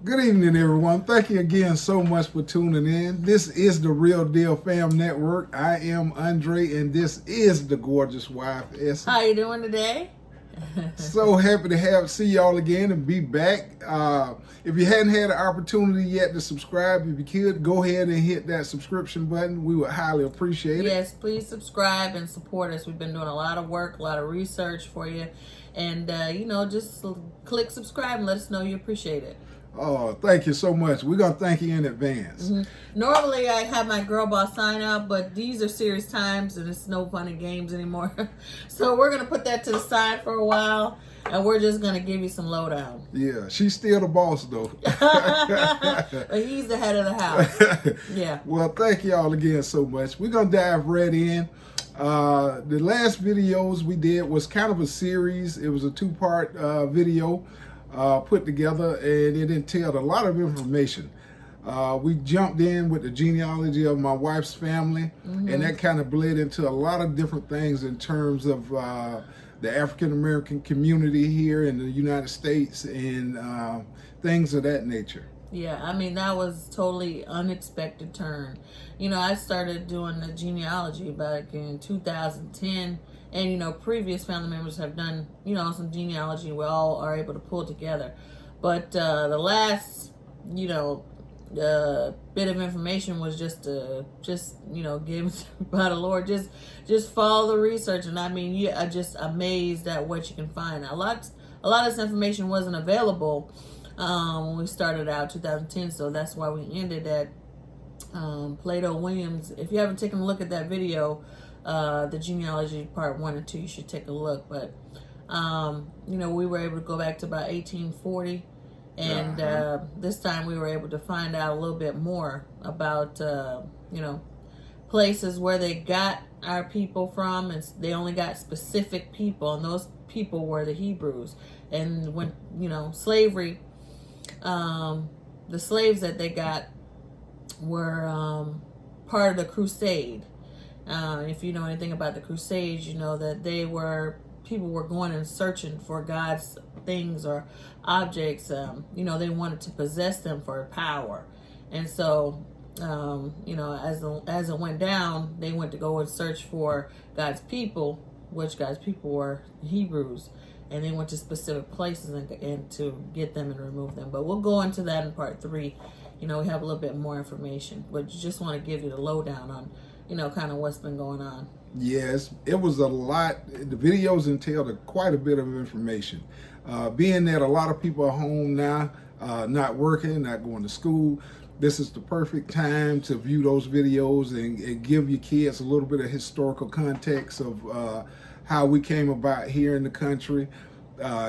Good evening, everyone. Thank you again so much for tuning in. This is the Real Deal Fam Network. I am Andre, and this is the gorgeous wife, Essie. How you doing today? So happy to see y'all again and be back. If you hadn't had an opportunity yet to subscribe, if you could, go ahead and hit that subscription button. We would highly appreciate it. Yes, please subscribe and support us. We've been doing a lot of work, a lot of research for you. And, just click subscribe and let us know you appreciate it. Oh, thank you so much. We're going to thank you in advance. Normally, I have my girl boss sign up, but these are serious times and it's no fun and games anymore. So we're going to put that to the side for a while, and we're just going to give you some lowdown. Yeah, she's still the boss, though. He's the head of the house. Yeah. Well, thank you all again so much. We're going to dive right in. The last videos we did was kind of a series. It was a two-part video put together, and it entailed a lot of information. We jumped in with the genealogy of my wife's family, and that kind of bled into a lot of different things in terms of the African-American community here in the United States and things of that nature. Yeah, I mean, that was totally unexpected turn. I started doing the genealogy back in 2010. And, previous family members have done, some genealogy. We all are able to pull together. But the last, bit of information was just given by the Lord. Just follow the research. And I mean, you are just amazed at what you can find. A lot of this information wasn't available when we started out 2010. So that's why we ended at Plato Williams. If you haven't taken a look at that video, the genealogy part 1 and 2, you should take a look. But we were able to go back to about 1840, and this time we were able to find out a little bit more about places where they got our people from, and they only got specific people, and those people were the Hebrews. And when slavery, the slaves that they got were part of the crusade. If you know anything about the Crusades, you know that people were going and searching for God's things or objects. They wanted to possess them for power. And so, as it went down, they went to go and search for God's people, which God's people were Hebrews. And they went to specific places and to get them and remove them. But we'll go into that in part 3. We have a little bit more information. But just want to give you the lowdown on kind of what's been going on. Yes, it was a lot. The videos entailed quite a bit of information. Being that a lot of people are home now, not working, not going to school, this is the perfect time to view those videos and give your kids a little bit of historical context of how we came about here in the country.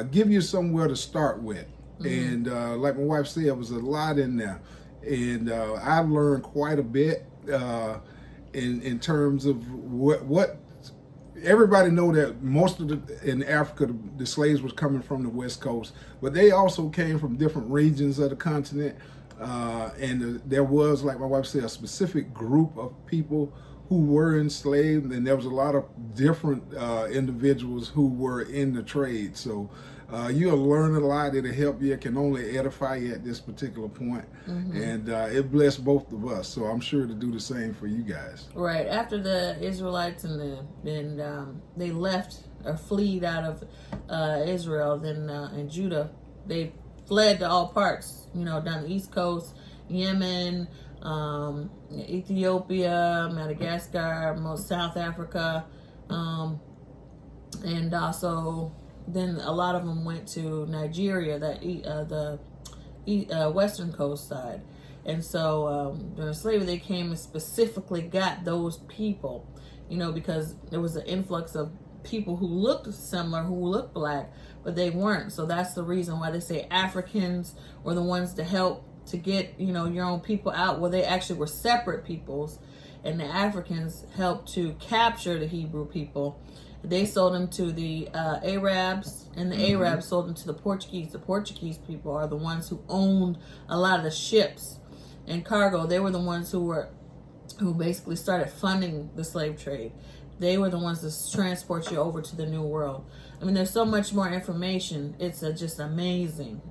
Give you somewhere to start with. And like my wife said, there was a lot in there. And I've learned quite a bit. In terms of what everybody know that most of in Africa the slaves was coming from the West Coast, but they also came from different regions of the continent, and there was, like my wife said, a specific group of people who were enslaved, and there was a lot of different individuals who were in the trade. So you'll learn a lot. It'll help you. It can only edify you at this particular point. And it blessed both of us. So I'm sure to do the same for you guys. Right. After the Israelites and they left or fled out of Israel, then and Judah, they fled to all parts, down the East Coast, Yemen, Ethiopia, Madagascar, most South Africa, and also then a lot of them went to Nigeria, the western coast side. And so during slavery, they came and specifically got those people, because there was an influx of people who looked similar, who looked black, but they weren't. So that's the reason why they say Africans were the ones to help to get, your own people out. Well, they actually were separate peoples, and the Africans helped to capture the Hebrew people. They sold them to the Arabs, and the Arabs sold them to the Portuguese. The Portuguese people are the ones who owned a lot of the ships and cargo. They were the ones who basically started funding the slave trade. They were the ones that transport you over to the New World. I mean, there's so much more information. It's just amazing,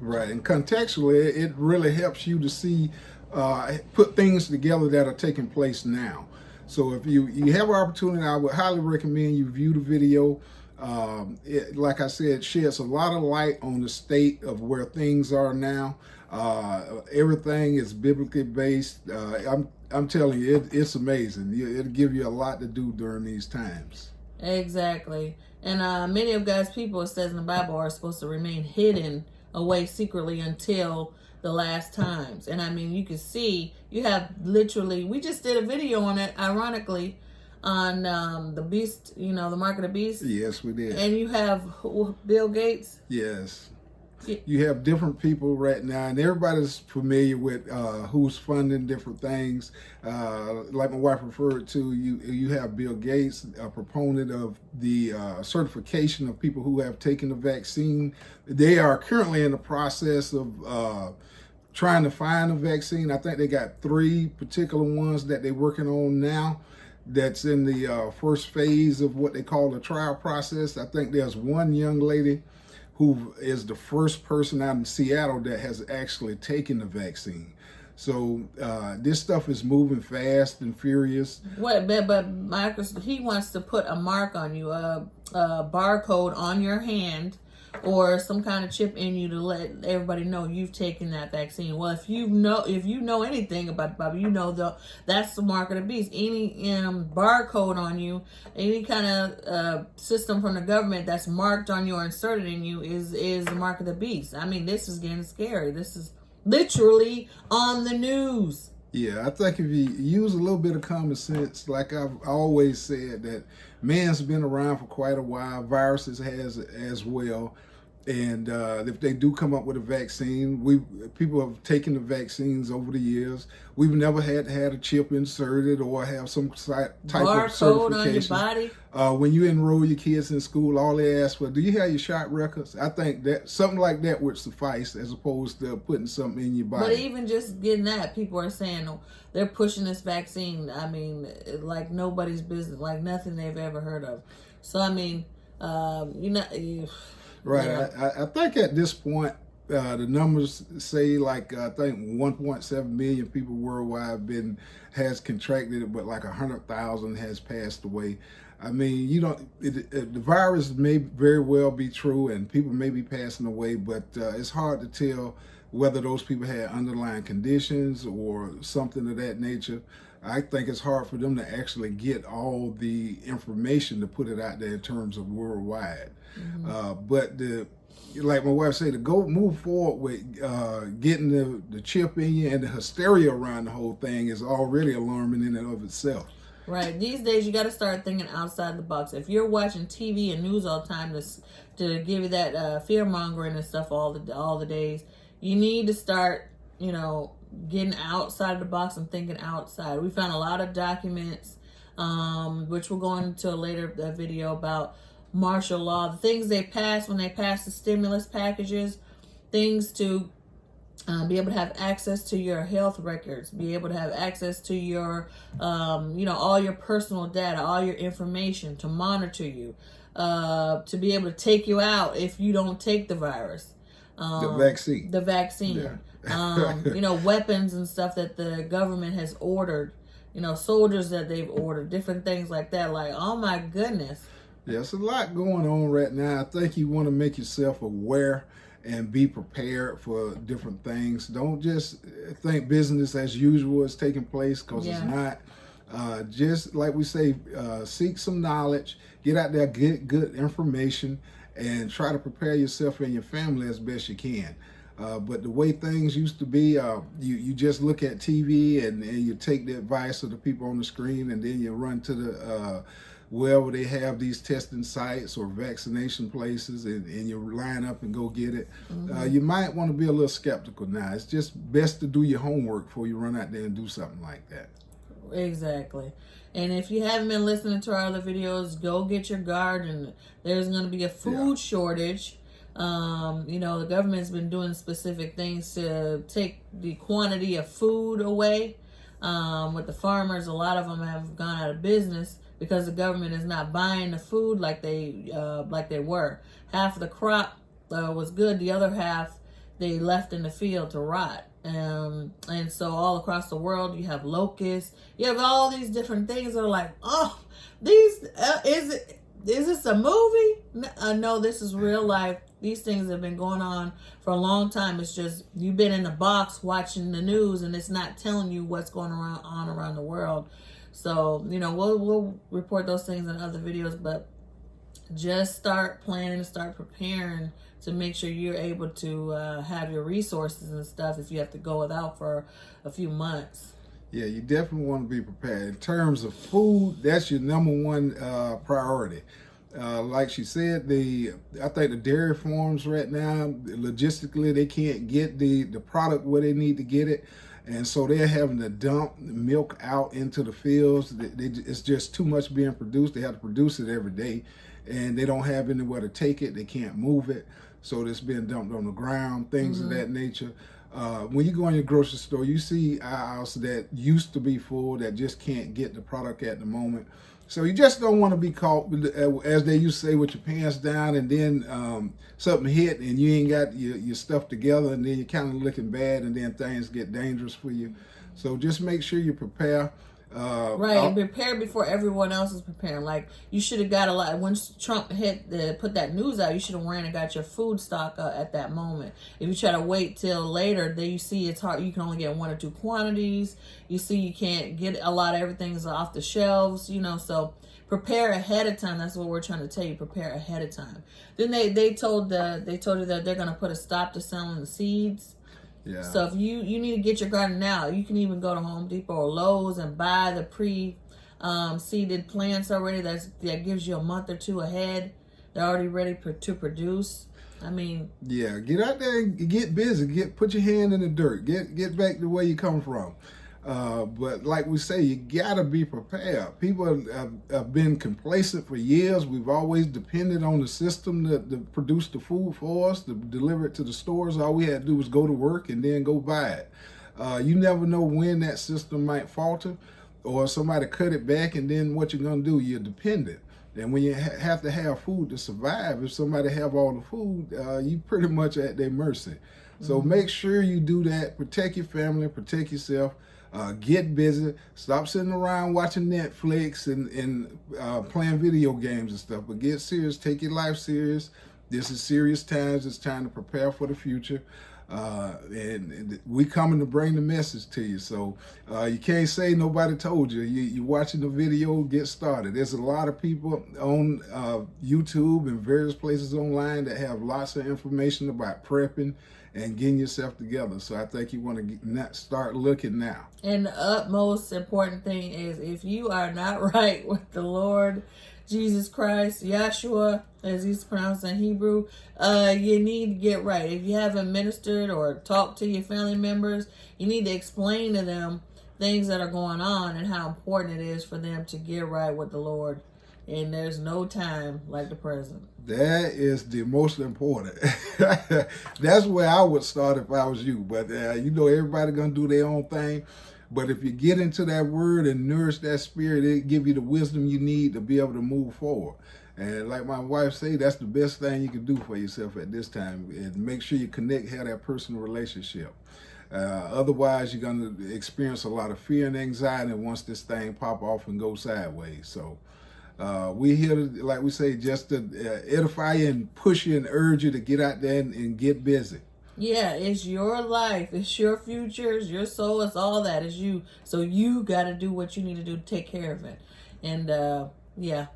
Right, and contextually, it really helps you to see, put things together that are taking place now. So if you have an opportunity, I would highly recommend you view the video. Like I said, sheds a lot of light on the state of where things are now. Everything is biblically based. I'm telling you, it's amazing. It'll give you a lot to do during these times. Exactly. And many of God's people, it says in the Bible, are supposed to remain hidden away secretly until the last times. And I mean, you can see, you have literally, we just did a video on it, ironically, on the beast, the mark of the beast. Yes, we did. And you have Bill Gates. Yes. You have different people right now, and everybody's familiar with who's funding different things. Like my wife referred to, you have Bill Gates, a proponent of the certification of people who have taken the vaccine. They are currently in the process of trying to find a vaccine. I think they got 3 particular ones that they're working on now. That's in the first phase of what they call the trial process. I think there's one young lady who is the first person out in Seattle that has actually taken the vaccine. So this stuff is moving fast and furious. But Marcus, he wants to put a mark on you, a barcode on your hand, or some kind of chip in you to let everybody know you've taken that vaccine. Well, if you know anything about Bobby, that's the mark of the beast. Any barcode on you, any kind of system from the government that's marked on you or inserted in you is the mark of the beast. I mean, this is getting scary. This is literally on the news. Yeah, I think if you use a little bit of common sense, like I've always said, that man's been around for quite a while, viruses has as well. And if they do come up with a vaccine, people have taken the vaccines over the years. We've never had a chip inserted or have some type of certification. On your body. When you enroll your kids in school, all they ask for, do you have your shot records? I think that something like that would suffice, as opposed to putting something in your body. But even just getting that, people are saying they're pushing this vaccine. I mean, like nobody's business, like nothing they've ever heard of. So I mean, Right. Yeah. I think at this point, the numbers say I think 1.7 million people worldwide has contracted it, but like 100,000 has passed away. I mean, the virus may very well be true, and people may be passing away, but it's hard to tell whether those people had underlying conditions or something of that nature. I think it's hard for them to actually get all the information to put it out there in terms of worldwide. Mm-hmm. But like my wife said, to go move forward with getting the chip in you, and the hysteria around the whole thing is already alarming in and of itself. Right. These days, you got to start thinking outside the box. If you're watching TV and news all the time to give you that fear mongering and stuff all the days, you need to start, getting outside of the box and thinking outside. We found a lot of documents, which we'll go into a later video about martial law, the things they passed when they passed the stimulus packages, things to be able to have access to your health records, be able to have access to your, all your personal data, all your information, to monitor you, to be able to take you out if you don't take the virus. The vaccine. Yeah. Weapons and stuff that the government has ordered, soldiers that they've ordered, different things like that. Like, oh my goodness. There's a lot going on right now. I think you want to make yourself aware and be prepared for different things. Don't just think business as usual is taking place, because it's not. Just like we say, seek some knowledge, get out there, get good information, and try to prepare yourself and your family as best you can. But the way things used to be, you just look at TV and you take the advice of the people on the screen, and then you run to the wherever they have these testing sites or vaccination places, and you line up and go get it. Mm-hmm. You might want to be a little skeptical now. It's just best to do your homework before you run out there and do something like that. Exactly. And if you haven't been listening to our other videos, go get your garden. There's going to be a food shortage. The government's been doing specific things to take the quantity of food away. With the farmers, a lot of them have gone out of business because the government is not buying the food like they were. Half of the crop was good. The other half they left in the field to rot. And so all across the world, you have locusts, you have all these different things that are like, oh, these is this a movie? No, this is real life. These things have been going on for a long time. It's just you've been in the box watching the news, and it's not telling you what's going on around the world. So we'll report those things in other videos, but just start planning and start preparing to make sure you're able to have your resources and stuff if you have to go without for a few months. Yeah, you definitely want to be prepared. In terms of food, that's your number one priority. Like she said, I think the dairy farms right now, logistically, they can't get the product where they need to get it. And so they're having to dump milk out into the fields. It's just too much being produced. They have to produce it every day. And they don't have anywhere to take it. They can't move it. So it's being dumped on the ground, things of that nature. When you go in your grocery store, you see aisles that used to be full that just can't get the product at the moment. So you just don't want to be caught, as they used to say, with your pants down, and then something hit and you ain't got your stuff together, and then you're kind of looking bad, and then things get dangerous for you. So just make sure you prepare. And prepare before everyone else is preparing. Like, you should have got a lot. Once Trump put that news out, you should have ran and got your food stock at that moment. If you try to wait till later, then you see it's hard. You can only get 1 or 2 quantities. You see you can't get a lot of everything's off the shelves, so prepare ahead of time. That's what we're trying to tell you. Prepare ahead of time. Then they told you that they're going to put a stop to selling the seeds. Yeah. So if you need to get your garden now, you can even go to Home Depot or Lowe's and buy the seeded plants already. That gives you a month or 2 ahead. They're already ready to produce. I mean, yeah, get out there and get busy. Put your hand in the dirt. Get back to where you come from. But like we say, you gotta be prepared. People have been complacent for years. We've always depended on the system to produce the food for us, to deliver it to the stores. All we had to do was go to work and then go buy it. You never know when that system might falter, or somebody cut it back, and then what you're gonna do? You're dependent. And when you have to have food to survive, if somebody have all the food, you pretty much at their mercy. So make sure you do that. Protect your family, protect yourself. Get busy. Stop sitting around watching Netflix and playing video games and stuff. But get serious. Take your life serious. This is serious times. It's time to prepare for the future. And we coming to bring the message to you. So you can't say nobody told you. You're watching the video, get started. There's a lot of people on YouTube and various places online that have lots of information about prepping and getting yourself together. So I think you want to start looking now. And the utmost important thing is, if you are not right with the Lord Jesus Christ, Yahshua, as he's pronounced in Hebrew, you need to get right. If you haven't ministered or talked to your family members, you need to explain to them things that are going on and how important it is for them to get right with the Lord. And there's no time like the present. That is the most important. That's where I would start if I was you. But everybody gonna do their own thing. But if you get into that word and nourish that spirit, it give you the wisdom you need to be able to move forward. And like my wife say, that's the best thing you can do for yourself at this time. And make sure you have that personal relationship. Otherwise, you're going to experience a lot of fear and anxiety once this thing pop off and go sideways. So we're here to, like we say, just to edify you and push you and urge you to get out there and get busy. Yeah, it's your life. It's your future. It's your soul. It's all that. It's you. So you got to do what you need to do to take care of it. And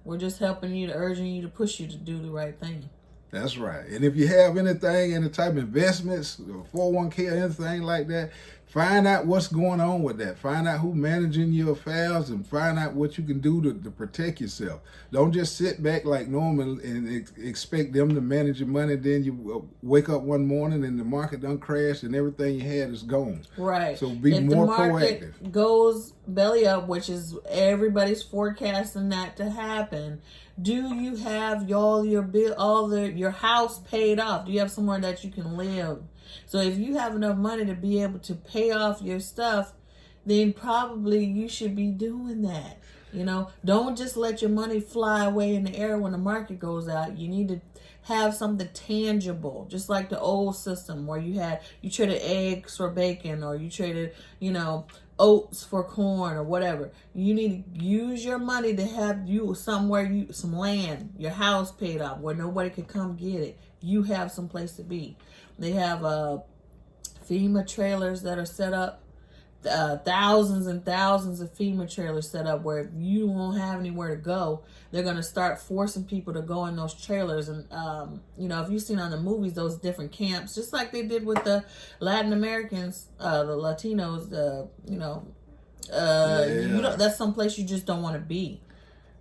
we're just helping you, urging you, to push you to do the right thing. That's right. And if you have any type of investments, 401k or anything like that, find out what's going on with that. Find out who's managing your affairs and find out what you can do to protect yourself. Don't just sit back like normal and expect them to manage your money. Then you wake up one morning and the market done crashed and everything you had is gone. Right. So be more proactive. If the market goes belly up, which is everybody's forecasting that to happen, do you have your house paid off? Do you have somewhere that you can live? So if you have enough money to be able to pay off your stuff, then probably you should be doing that. Don't just let your money fly away in the air when the market goes out. You need to have something tangible, just like the old system where you traded eggs for bacon, or you traded, oats for corn or whatever. You need to use your money to have you somewhere, some land, your house paid off where nobody could come get it. You have some place to be. They have FEMA trailers that are set up, thousands and thousands of FEMA trailers set up where if you won't have anywhere to go, they're going to start forcing people to go in those trailers. And, if you've seen on the movies, those different camps, just like they did with the Latin Americans, the Latinos, that's someplace you just don't want to be.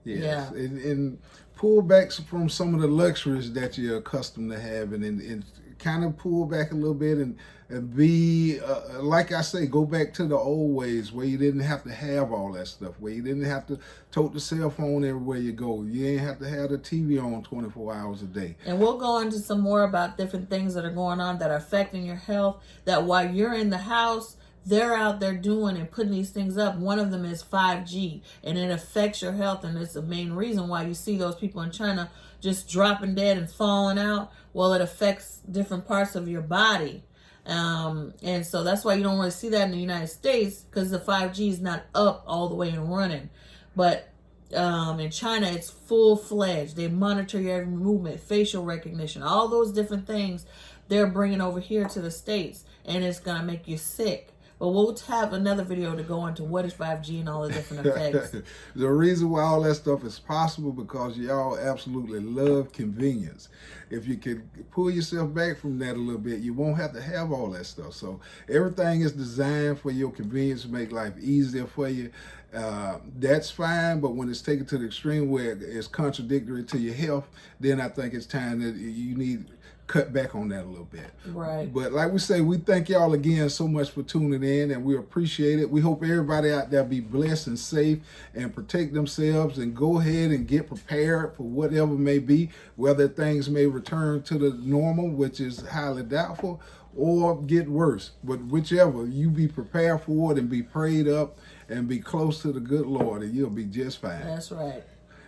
Yes. Yeah. And pull back from some of the luxuries that you're accustomed to having, and kind of pull back a little bit and be, like I say, go back to the old ways where you didn't have to have all that stuff, where you didn't have to tote the cell phone everywhere you go. You didn't have to have the TV on 24 hours a day. And we'll go into some more about different things that are going on that are affecting your health, that while you're in the house, they're out there doing and putting these things up. One of them is 5G, and it affects your health, and it's the main reason why you see those people in China just dropping dead and falling out. Well, it affects different parts of your body. And so that's why you don't really see that in the United States, because the 5G is not up all the way and running. But in China, it's full-fledged. They monitor your every movement, facial recognition, all those different things they're bringing over here to the States, and it's going to make you sick. But we'll have another video to go into what is 5G and all the different effects. The reason why all that stuff is possible because y'all absolutely love convenience. If you could pull yourself back from that a little bit, you won't have to have all that stuff. So everything is designed for your convenience to make life easier for you. That's fine, but when it's taken to the extreme where it's contradictory to your health, then I think it's time that you need cut back on that a little bit. Right. But like we say, we thank y'all again so much for tuning in, and we appreciate it. We hope everybody out there be blessed and safe and protect themselves, and go ahead and get prepared for whatever may be, whether things may return to the normal, which is highly doubtful, or get worse. But whichever, you be prepared for it and be prayed up and be close to the good Lord, and you'll be just fine. That's right.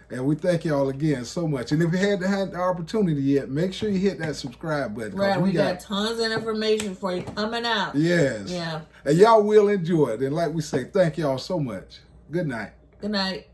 And we thank y'all again so much. And if you hadn't had the opportunity yet, make sure you hit that subscribe button. Right, we got tons of information for you coming out. Yes. Yeah. And y'all will enjoy it. And like we say, thank y'all so much. Good night. Good night.